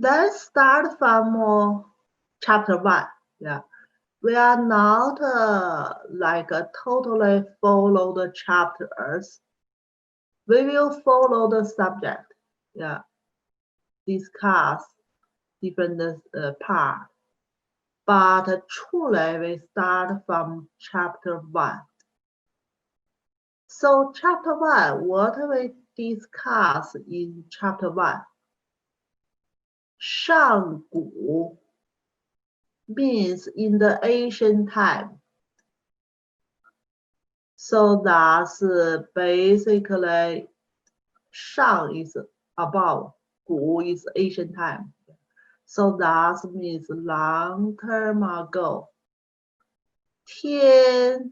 Let's start from chapter 1. Yeah, we are not totally follow the chapters. We will follow the subject. Yeah, discuss different part. But truly, we start from chapter 1. So chapter 1, what we discuss in chapter 1? Shang Gu means in the ancient time. So that's basically Shang is above, Gu is ancient time. So that means long term ago. Tian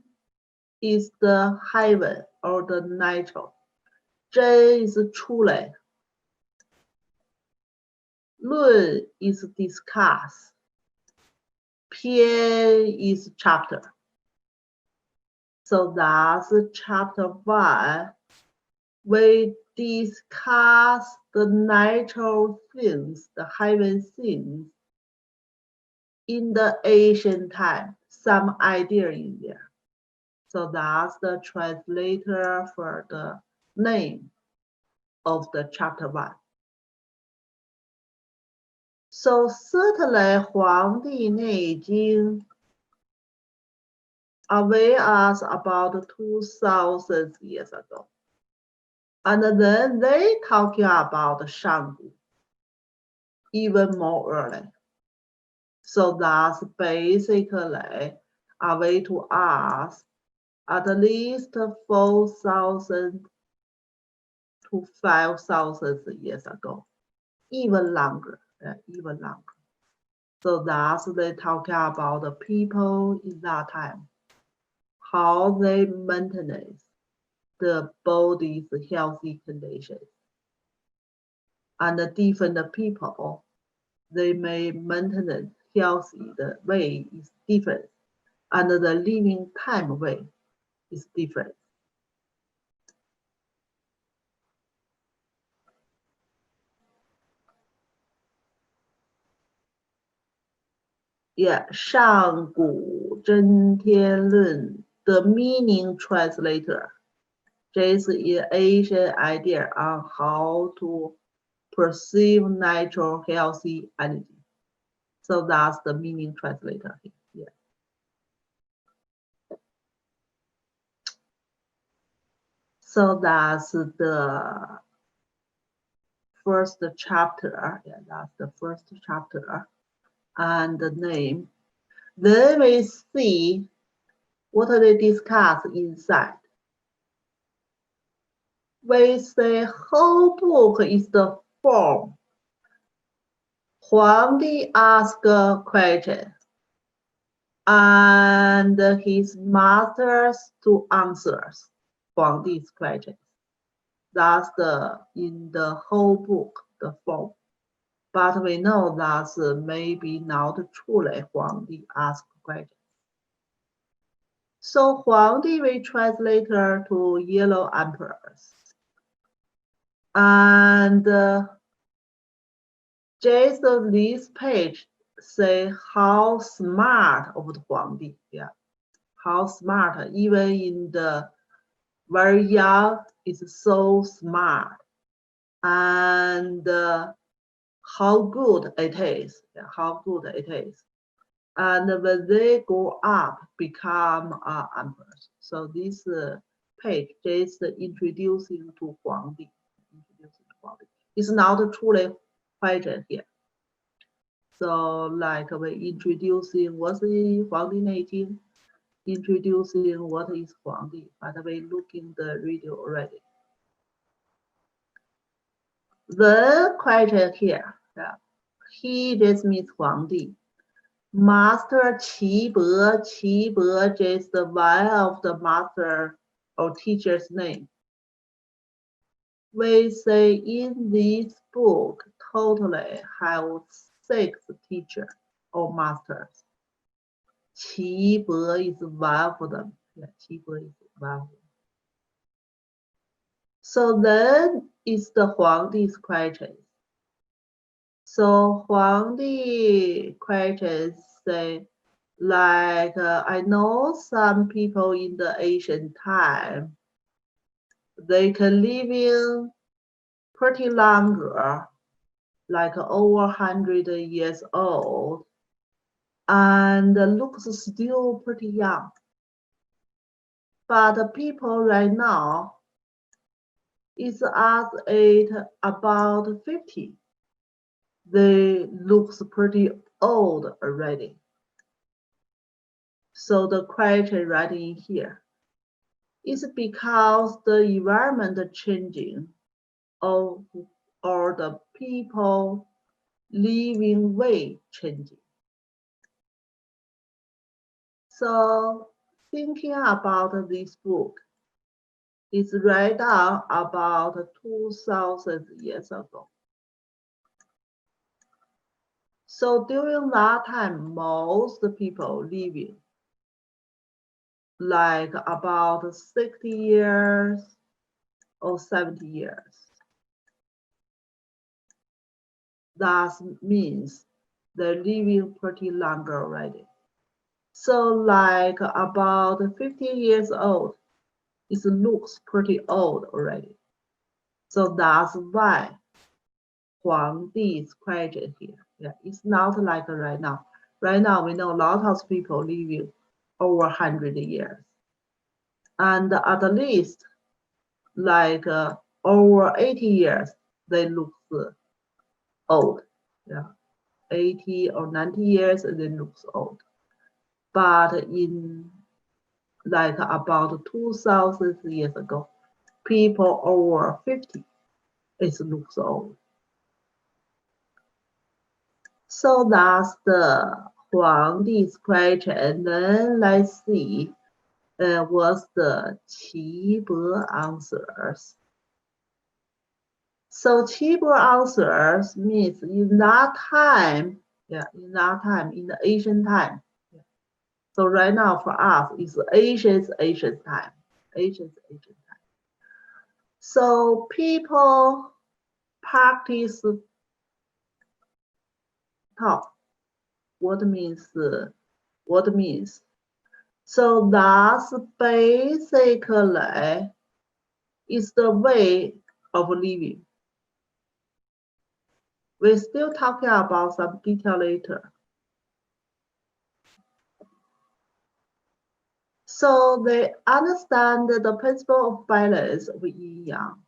is the heaven or the natural. Zhen is truly. Lun is discuss. Pian is chapter. So that's chapter 1. We discuss the natural things, the heaven things in the ancient time, some idea in there. So that's the translator for the name of the chapter 1. So certainly Huang Di Neijing aware us about 2000 years ago. And then they talking about Shanggu even more early. So that's basically a way to ask at least 4,000 to 5,000 years ago, even longer, even longer. So that's they talking about the people in that time, how they maintain the body's healthy conditions. And the different people, they may maintain healthy, the way is different, and the living time way is different. Yeah, 上古真天论 the meaning translator. This is Asian idea on how to perceive natural healthy energy. So that's the meaning translator here. So that's the first chapter. Yeah, that's the first chapter and the name. Then we see what they discuss inside. We say whole book is the form. Huang Di asked a question and his masters to answer Huang Di's questions. That's in the whole book, the form. But we know that's maybe not truly Huang Di asked questions. So Huang Di we translate her to yellow emperors. And just this page say how smart of the Huang Di, yeah, how smart, even in the very young, is so smart, and how good it is, yeah, how good it is. And when they grow up, become emperors. So this page is introducing to Huang Di. It's not truly question here. So like we introducing what's the Huang Di Neijing, introducing what is Huang Di, but we look in the video already. The question here, yeah, he just means Huang Di. Master Qi Bo is the one of the master or teacher's name. We say in this book totally have 6 teachers or masters. Qi Bo is one of them. Yeah, Qi Bo is one of them. So then is the Huang Di's question. So Huang Di questions say, like, I know some people in the ancient time, they can live in pretty longer, like over 100 years old, and looks still pretty young. But the people right now is at age about 50. They looks pretty old already. So the question right in here is because the environment changing or the people living way changing. So thinking about this book is read down about 2,000 years ago. So during that time, most people living like about 60 years or 70 years. That means they're living pretty longer already. So like about 50 years old, it looks pretty old already. So that's why Huang Di's question here. Yeah, it's not like right now. Right now, we know a lot of people living over 100 years. And at least like over 80 years, they look old. Yeah, 80 or 90 years, they look old. But in like about 2,000 years ago, people over 50, it looks old. So that's the Huang Di's question. And then let's see what's the Qi answers. So Qi answers means in that time, yeah, in that time, in the ancient time. Yeah. So right now for us, it's ancient time, ancient time. So people practice talk. What means? So that's basically is the way of living. We're still talking about some detail later. So they understand the principle of balance of yin yang.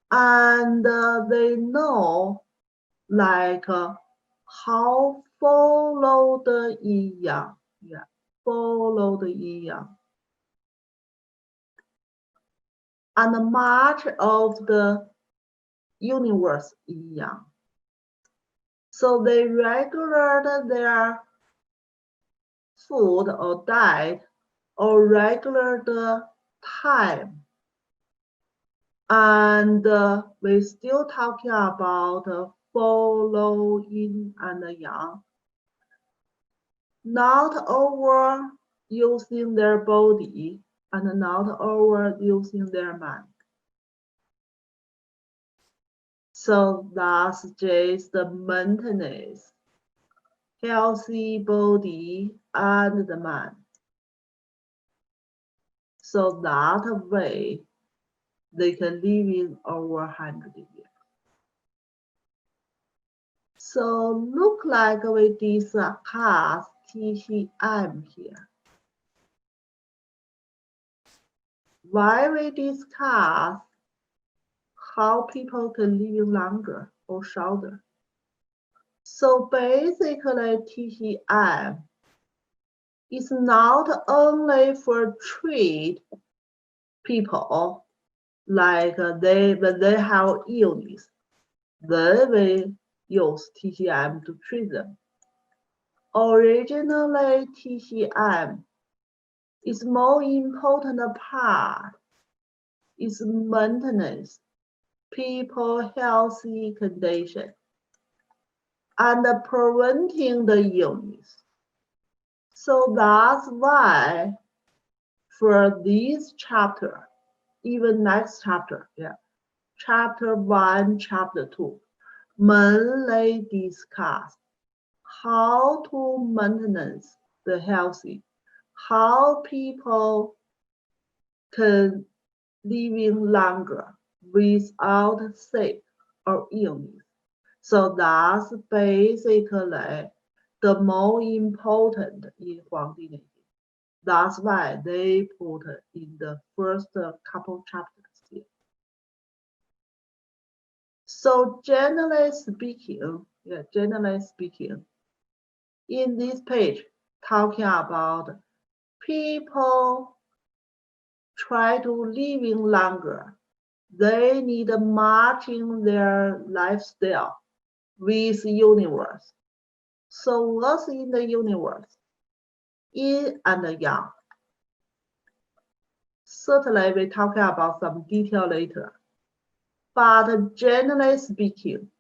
And they know like how follow the yin yang. Yeah, follow the yin yang. And much of the universe yin yang. So they regulate their food or diet or regular the time. And we're still talking about follow yin and yang. Not over using their body and not over using their mind. So that's just the maintenance, healthy body and the mind. So that way they can live in over 100 years. So look like we discuss TCM here. Why we discuss how people can live longer or shorter. So basically TCM is not only for treat people like when they have illness, then we use TCM to treat them. Originally, TCM is more important part is maintenance, people healthy condition, and preventing the illness. So that's why for this chapter, even next chapter, yeah, Chapter 1, Chapter 2, mainly discuss how to maintenance the healthy, how people can living longer without sick or illness. So that's basically the more important in Huang Di Nei. That's why they put in the first couple chapters here. So generally speaking, in this page, talking about people try to living longer. They need matching their lifestyle with universe. So what's in the universe? Yin and Yang. Certainly we talk about some detail later. But generally speaking,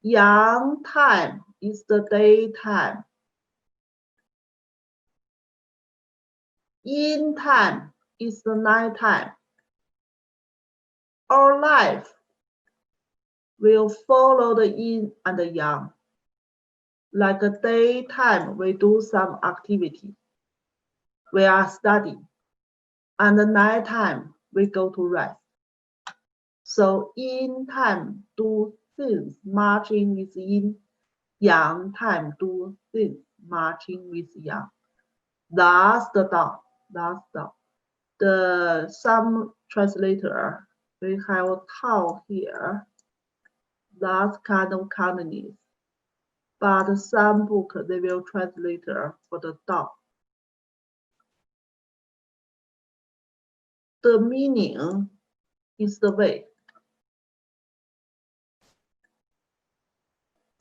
Yang time is the daytime. Yin time is the nighttime. Our life will follow the yin and the yang. Like a daytime, we do some activity. We are studying. And the nighttime, we go to rest. So yin time do things matching with yin. Yang time do things matching with yang. That's the Tao. That's Tao. Some translator, we have Tao here. That's kind of Canonese. But some book they will translate for the Tao. The meaning is the way.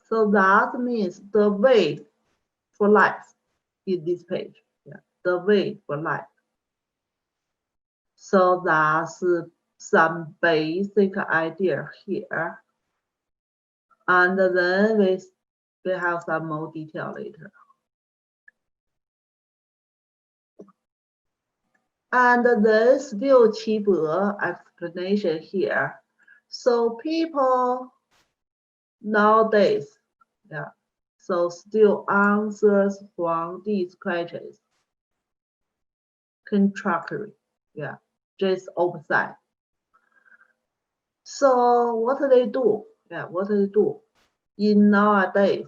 So that means the way for life in this page. Yeah, the way for life. So that's some basic idea here. And then we have some more detail later. And then still cheaper explanation here. So people nowadays, yeah, so still answers Huang Di's questions. Contractory, yeah, just opposite. So what do they do? Yeah, what do they do? In nowadays,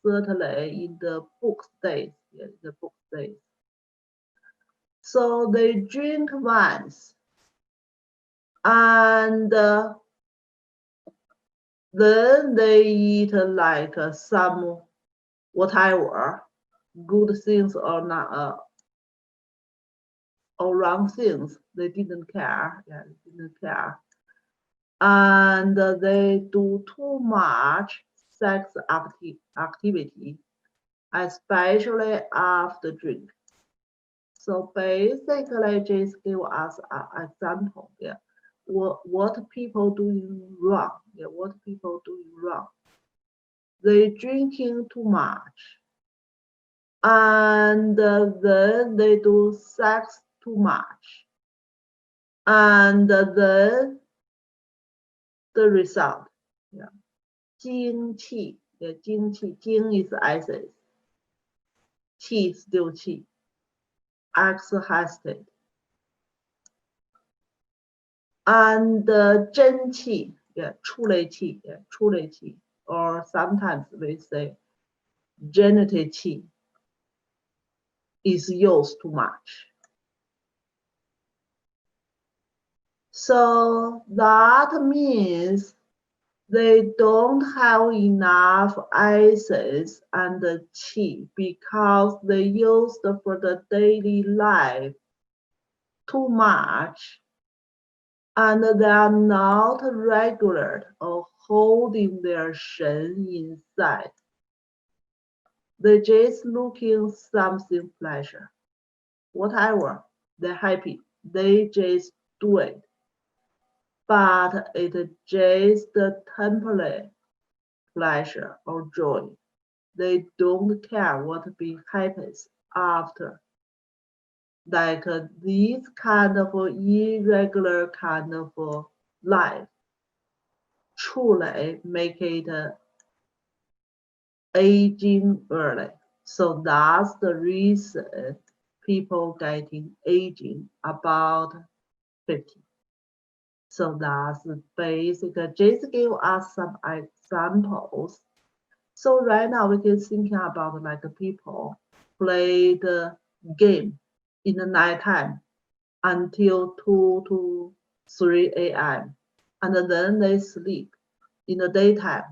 certainly in the book days, yeah, the book days. So they drink wines and then they eat like some whatever good things or not or wrong things. They didn't care. Yeah, they didn't care. And they do too much sex activity, especially after drink. So basically, just give us an example. Yeah, what people doing wrong? Yeah, what people doing wrong? They drinking too much, and then they do sex too much, and then the result, yeah, 精气, yeah, 精气, 精 is essence, 气 still 气, exhausted, and 真气, yeah, 出类气, yeah, 出类气, or sometimes we say genital 气 is used too much. So that means they don't have enough essence and qi because they used for the daily life too much, and they are not regular or holding their shen inside. They just looking something pleasure. Whatever, they're happy. They just do it. But it just temporary pleasure or joy. They don't care what happens after. Like this kind of irregular kind of life truly make it aging early. So that's the reason people getting aging about 50. So that's basic. Just give us some examples. So right now we can think about like people play the game in the nighttime until 2 to 3 a.m. and then they sleep in the daytime.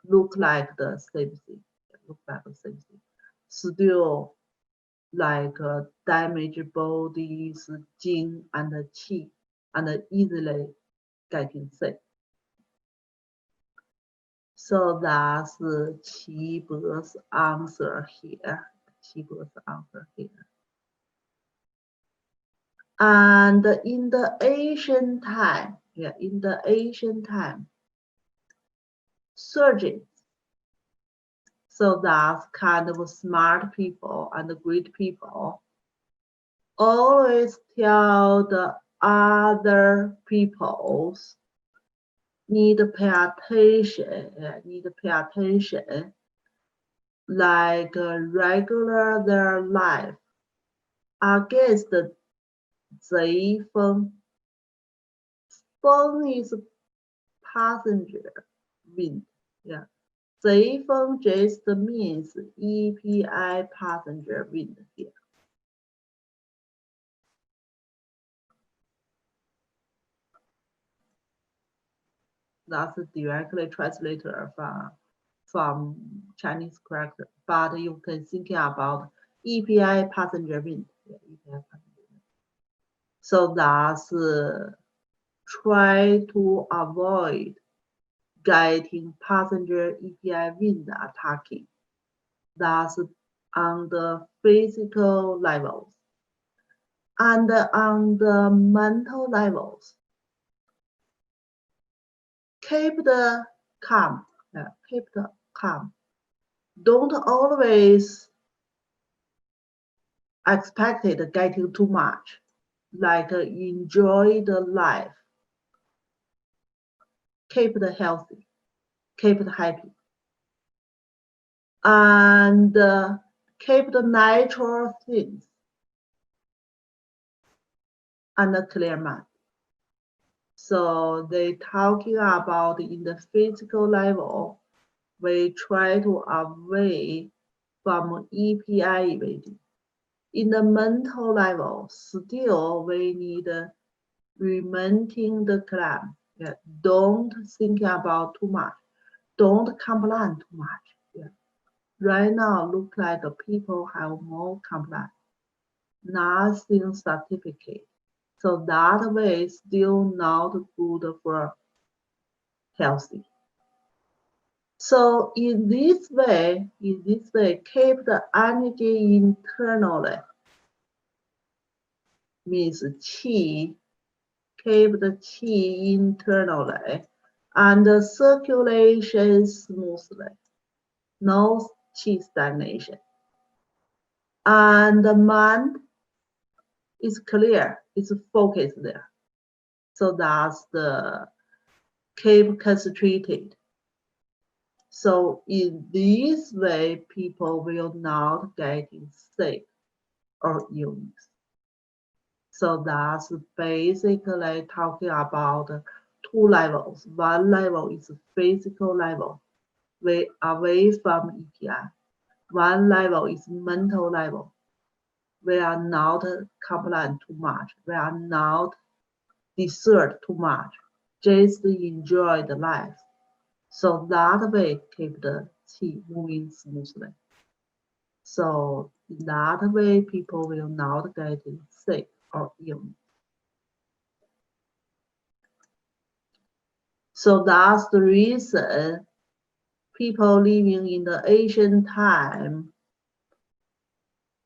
Look like the same thing. Look like the same thing. Still like damaged bodies, Jing and Qi, and easily getting sick. So that's Qi's answer here. Qi's answer here. And in the ancient time, in the ancient time, surgeons, so that's kind of smart people and great people, always tell the other peoples need to pay attention, like regular their life against the Zai Feng. Feng is passenger wind. Zai Feng just means EPI passenger wind here. That's directly translated from Chinese character, but you can think about EPI passenger wind. EPI passenger wind. So that's try to avoid getting passenger EPI wind attacking. That's on the physical levels. And on the mental levels, keep the calm. Keep the calm. Don't always expect it getting too much. Like enjoy the life. Keep it healthy. Keep it happy. And keep the natural things and a clear mind. So they talking about in the physical level, we try to avoid from EPI evading. In the mental level, still we need remaining the calm. Don't think about too much. Don't complain too much. Right now, look like people have more complaint. Nothing certificate. So that way still not good for healthy. So in this way, keep the energy internally. Means qi, keep the qi internally, and the circulation smoothly. No qi stagnation. And the mind is clear, it's focused there. So that's the keep concentrated. So in this way, people will not get sick or illness. So that's basically talking about two levels. One level is physical level, away from EPI. One level is mental level. We are not complain too much. We are not desert too much. Just enjoy the life. So that way keep the qi moving smoothly. So that way people will not get sick or ill. So that's the reason people living in the ancient time,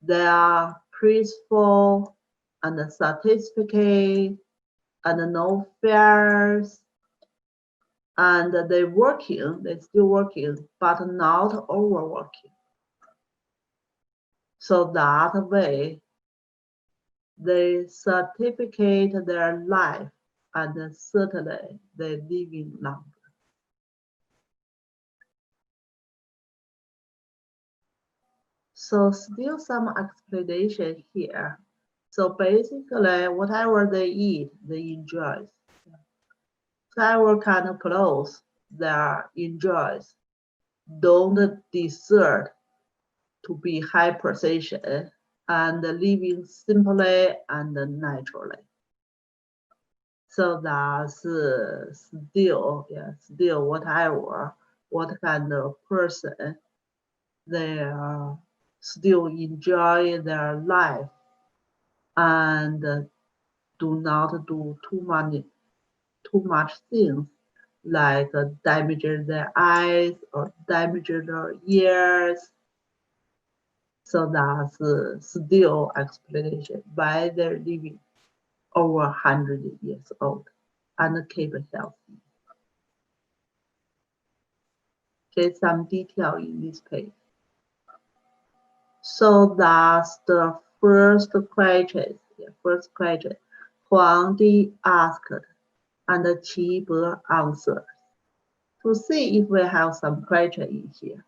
they are peaceful and sophisticated and no fears, and they're still working, but not overworking. So that way, they certificate their life and certainly they living longer. So still some explanation here. So basically, whatever they eat, they enjoy. Whatever kind of clothes they enjoys, don't desert to be high precision and living simply and naturally. So that's still, still whatever, what kind of person they still enjoy their life and do not do too much things like damage their eyes or damage their ears. So that's still explanation why they're living over 100 years old and keep healthy. Okay, some detail in this page. So that's the first question. First question. Huang Di asked and Qi Be answered. To see if we have some question in here.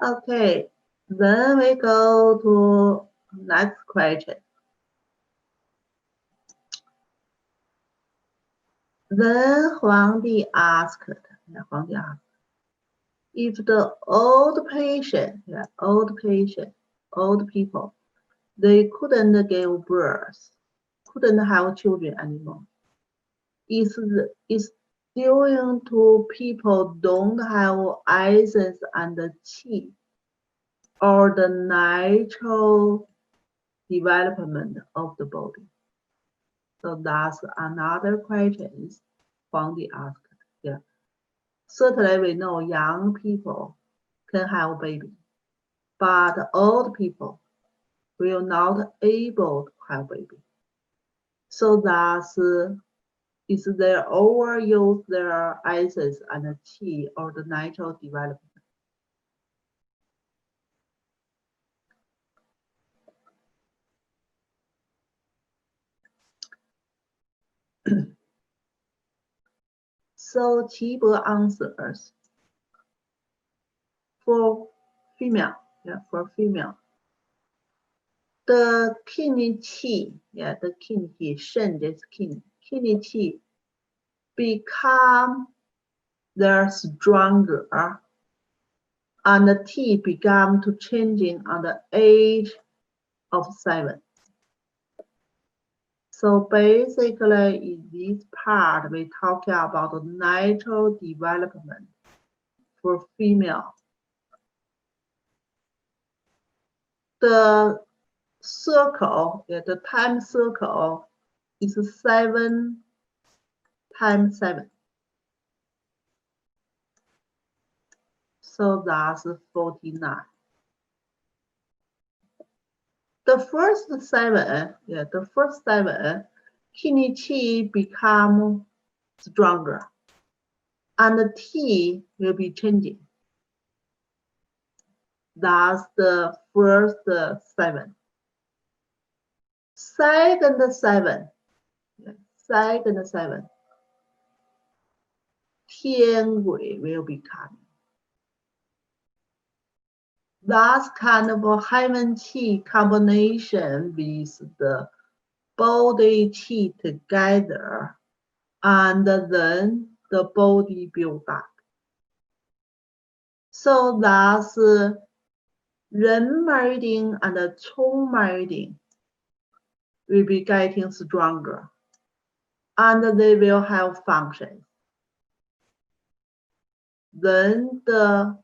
Okay, then we go to next question. Then Huang Di asked, if the old people, they couldn't give birth, couldn't have children anymore. Is due to people don't have essence and qi, or the natural development of the body? So that's another question Huang Di asked. Yeah. Certainly we know young people can have baby, but old people will not able to have baby. So that's is they overuse their essence and qi or the natural development. So Qi Be answers for female, for female. The kidney qi, the kidney, Shen is kidney qi become they're stronger and the T began to changing on the age of 7. So basically in this part, we talk about the natural development for female. The circle, the time circle is 7 times 7. So that's 49. The first 7, kidney qi become stronger, and the T will be changing. That's the first 7. Second 7, Tian will be coming. That's kind of a heaven qi combination with the body qi together, and then the body build up. So that's 人脉定 and 冲脉定 will be getting stronger, and they will have function. Then the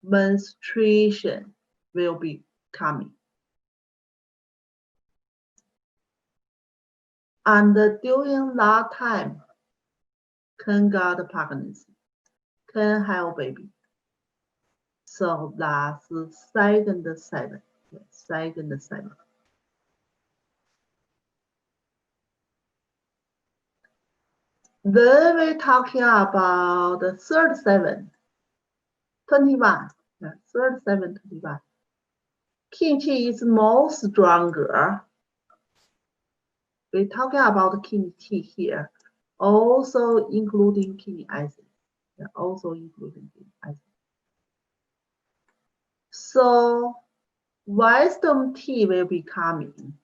menstruation will be coming. And during that time, can get pregnancy, can have baby. So that's second 7. Second 7. Then we're talking about the 37, 21. Yeah, 37, 21. Qin Qi is more stronger. We're talking about Qin Qi here, also including Qin acid. Yeah, also including Qin acid. So wisdom tea will be coming.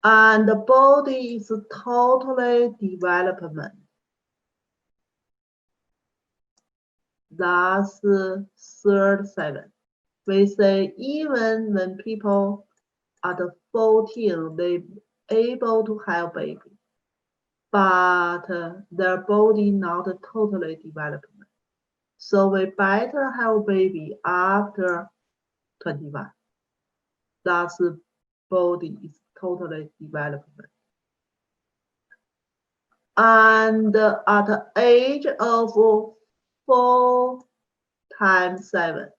And the body is totally development. That's 37. We say even when people at 14, they able to have baby, but their body not totally development. So we better have baby after 21. That's body is totally development. And at the age of 4 times 7,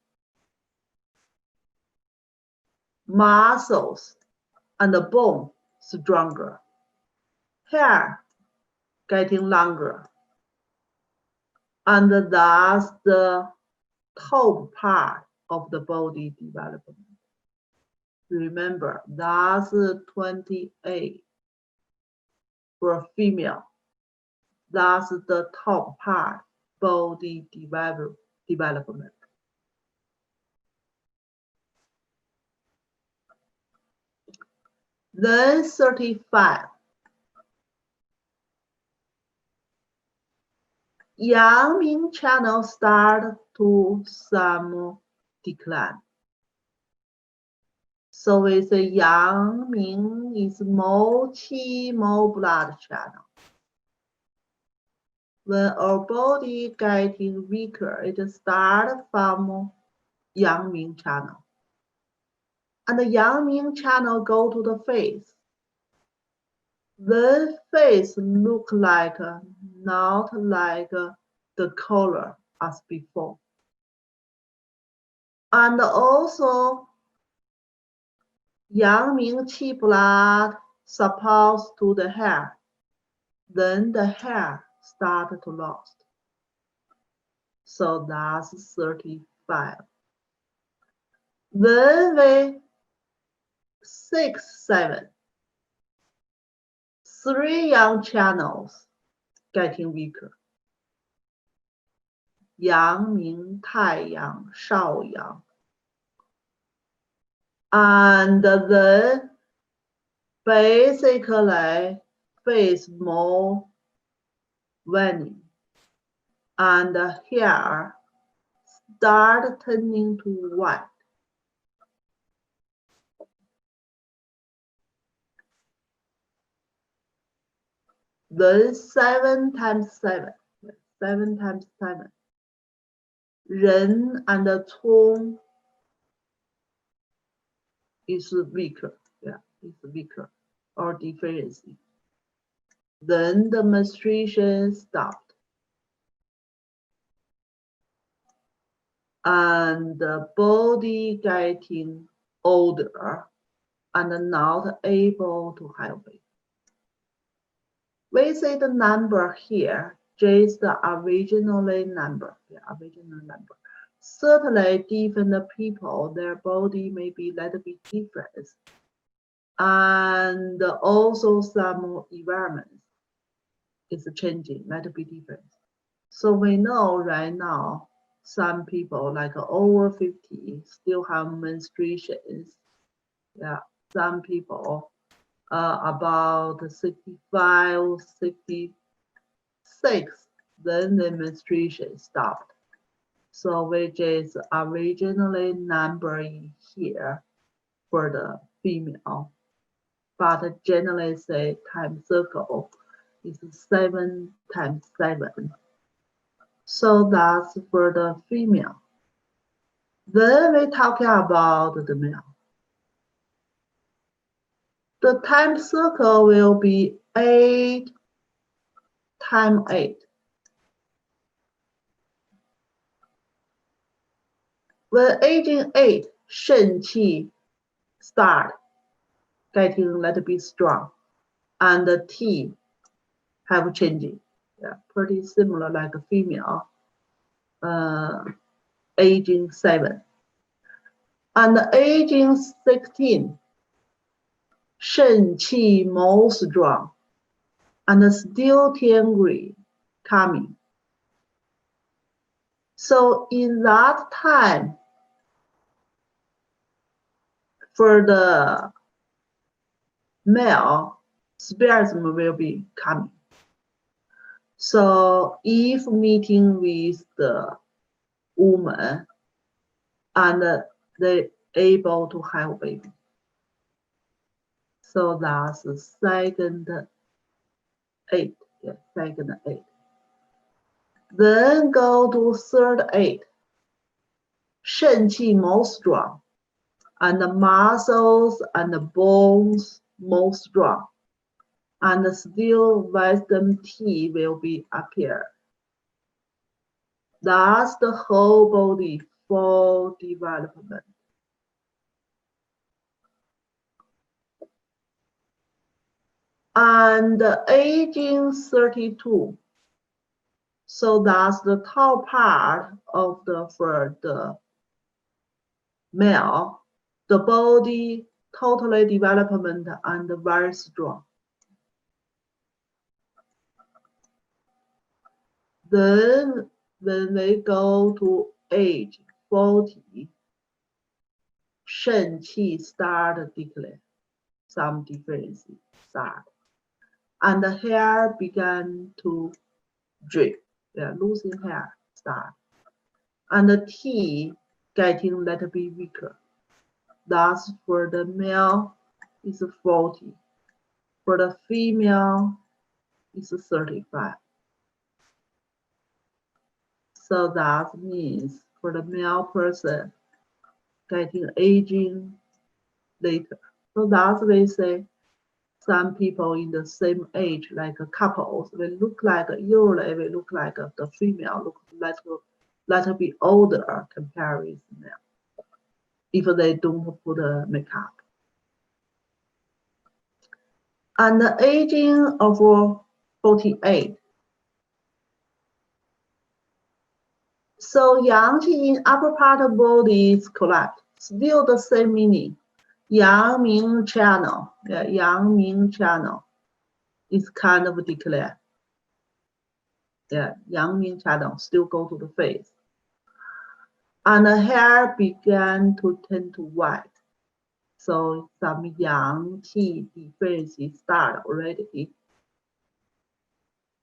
muscles and the bone stronger, hair getting longer, and thus the top part of the body development. Remember, that's 28 for female. That's the top part, body development. Then 35. Yang Ming channel start to some decline. So we say Yang Ming is more qi, more blood channel. When our body getting weaker, it starts from Yang Ming channel. And the Yang Ming channel go to the face. The face look like, not like the color as before. And also, Yang Ming qi blood supposed to the hair. Then the hair start to lose. So that's 35. Then we 6, 7. 3 yang channels getting weaker. Yang Ming, Tai Yang, Shao Yang. And then basically face more waning. And hair start turning to white. Then 7 times 7. 7 times 7. Ren and Cong is weaker. Yeah, it's weaker or deficiency. Then the menstruation stopped. And the body getting older and not able to have baby. We say the number here, J is the original number. The original number. Certainly, different people, their body may be a little bit different. And also some environments is changing, a little bit different. So we know right now, some people like over 50 still have menstruations. Yeah, some people about 65, 66, then the menstruation stopped. So which is originally number here for the female, but generally say time circle is 7 times 7. So that's for the female. Then we're talking about the male. The time circle will be 8 times 8. When aging 8, Shen Qi start getting a little bit strong, and the T have changing. Yeah, pretty similar like a female, aging 7. And aging 16, 肾气 most strong, and still Tian Gui coming. So in that time, for the male, spiritism will be coming. So if meeting with the woman and they able to have baby. So that's the second 8. Yeah, second 8. Then go to third 8. 肾气 most strong, and the muscles and the bones most strong, and still wisdom T will be appear. That's the whole body full development. And aging 32. So that's the top part of for the male, the body totally development and very strong. Then when we go to age 40, 肾气 start decline, some differences start, and the hair began to drip. Yeah, losing hair start, and the T getting a little bit weaker. Thus, for the male, is 40. For the female, is 35. So that means for the male person, getting aging later. So that's we say some people in the same age, like couples, they look like usually we look like the female look little bit older compared with male, if they don't put makeup. And the aging of 48. So yang qi in upper part of body is collapsed. Still the same meaning. Yang Ming channel, yeah, Yang Ming channel is kind of declared. Yeah, Yang Ming channel still go to the face. And the hair began to turn to white. So some yang qi differences start already.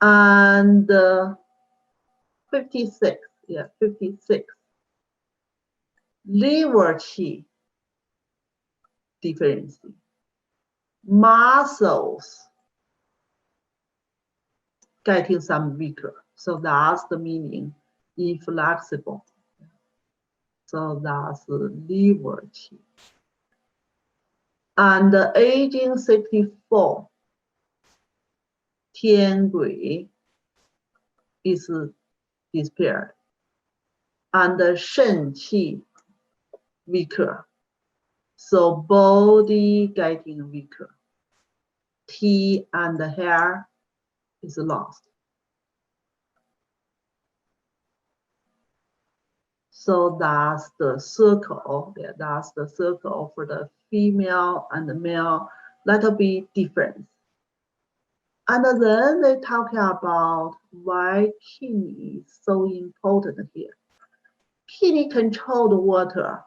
And 56, yeah, 56. Liver qi difference. Muscles getting some weaker. So that's the meaning, inflexible. So that's liver qi. And the aging 64, Tian Gui is disappeared. And the Shen qi weaker. So body getting weaker. T and the hair is lost. So that's the circle. Yeah, that's the circle for the female and the male. That'll be different. And then they talk about why kidney is so important here. Kidney control the water.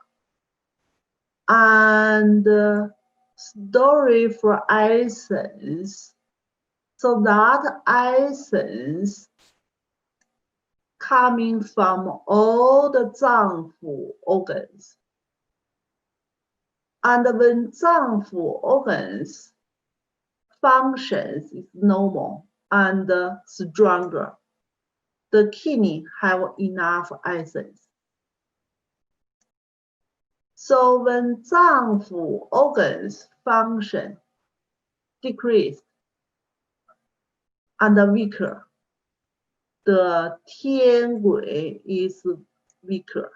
And story for essence. So that essence coming from all the 脏腑 organs. And when 脏腑 organs functions is normal and stronger, the kidney have enough essence. So when 脏腑 organs function decreased and weaker, the 天鬼 is weaker.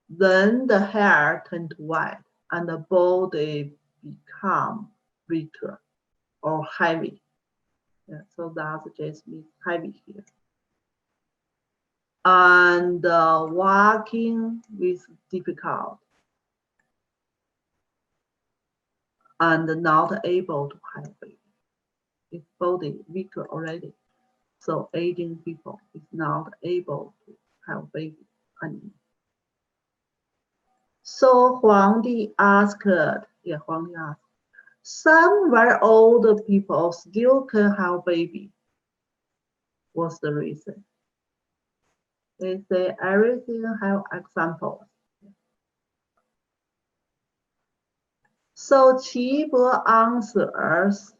Then the hair turns white and the body become weaker or heavy. Yeah, so that's just means heavy here. And walking with difficult and not able to have baby. His body weaker already. So aging people is not able to have baby anymore. So Huang Di asked, Huang Di asked, some very old people still can have baby. What's the reason? They say everything have examples. So Qi answers,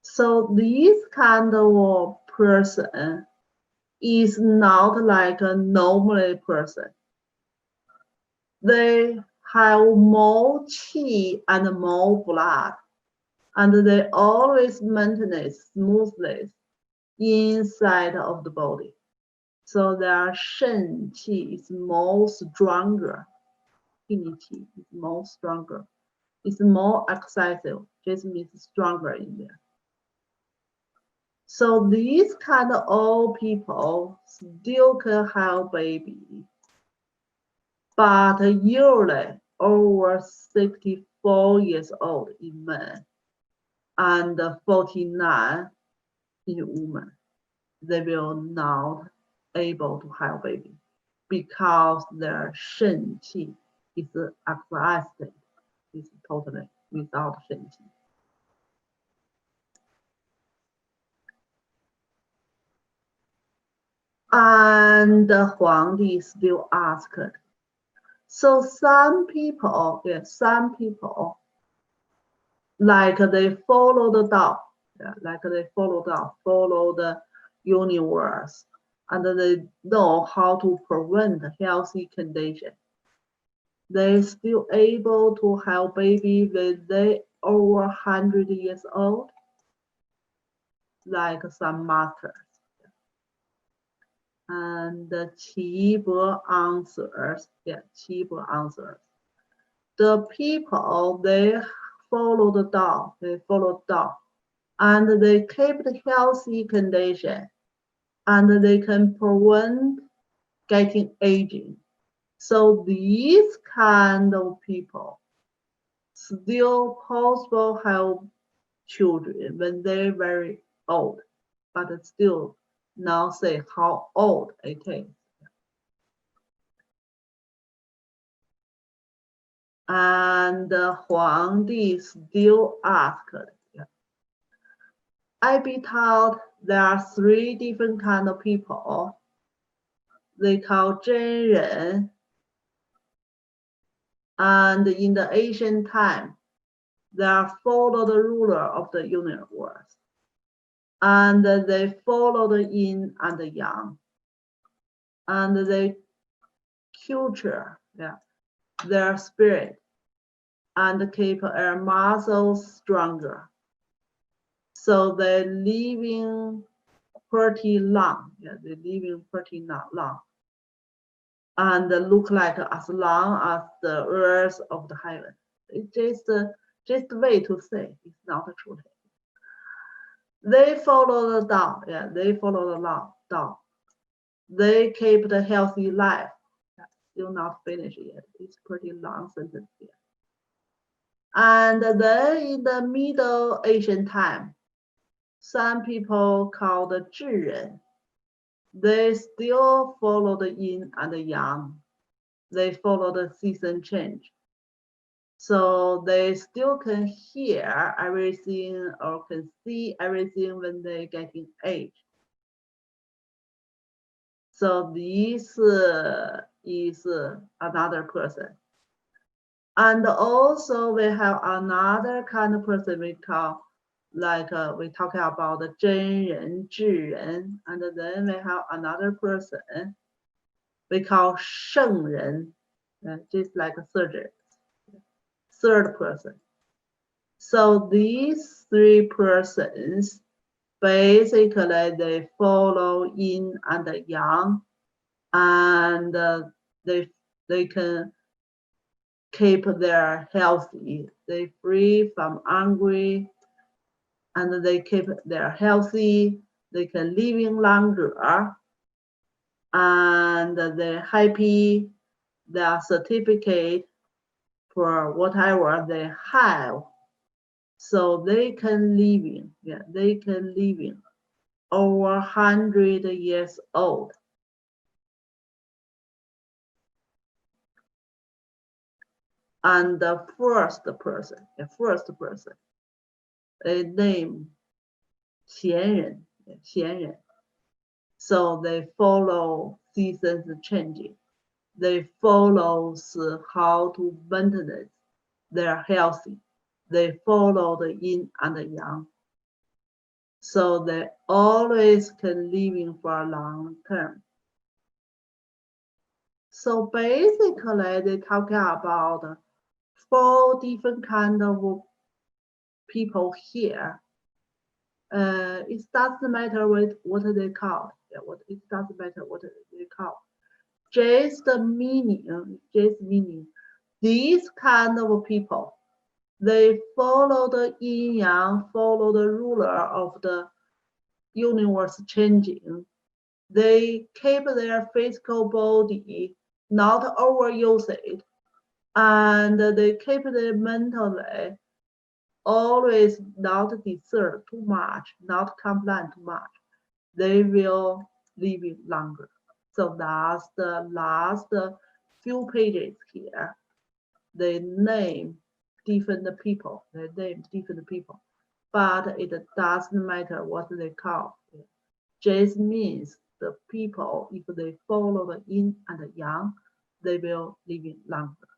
so this kind of person is not like a normal person. They have more qi and more blood, and they always maintain smoothness inside of the body. So their shen qi is more stronger. Qi is more stronger. It's more excessive, just means stronger in there. So these kind of old people still can have baby, but usually over 64 years old in men and 49 in women. They will not able to have baby because their shen qi is exhausted, is totally without shen qi. And Huang Di still asked, so some people, like they follow the Tao, follow the universe, and they know how to prevent healthy condition. They still able to have baby when they over 100 years old, like some masters. And Qi answers, Qi answers. The people, they follow the Tao, and they keep the healthy condition, and they can prevent getting aging. So these kind of people still possible have children when they're very old, but still not say how old it is. And Huang Di still asked, I be taught there are 3 different kind of people. They call Zhen Ren. And in the ancient time, they follow the ruler of the universe. And they follow the yin and the yang. And they culture their spirit and keep their muscles stronger. So they living pretty long. They living pretty long. And look like as long as the earth of the heaven. It's just a way to say it's not true. They follow the Tao, they follow the law, Tao. They keep the healthy life. Still not finished yet. It's pretty long sentence here. And then in the Middle Asian time, some people called the Zhiren. They still follow the yin and the yang. They follow the season change. So they still can hear everything or can see everything when they're getting age. So this is another person. And also we have another kind of person we call, like we talking about the Zhen Ren, Zhi Ren, and then we have another person we call Shang Ren, just like a third person. So these 3 persons, basically they follow yin and yang, and they can keep their healthy. They free from hungry, and they keep their healthy, they can living longer, and they're happy, their certificate for whatever they have, so they can living, they can living over 100 years old. And the first person, they name 贤人, 贤人. So they follow seasons changing. They follow how to maintain their healthy. They follow the yin and the yang. So they always can living for a long term. So basically, they talking about 4 different kind of people here. It doesn't matter what they call. It doesn't matter what they call. Just the meaning. These kind of people, they follow the yin yang, follow the ruler of the universe changing. They keep their physical body, not overuse it, and they keep their mentally always not disturb too much, not complain too much. They will live longer. So that's the last few pages here. They name different people. But it doesn't matter what they call. Just means the people, if they follow the yin and the yang, they will live longer.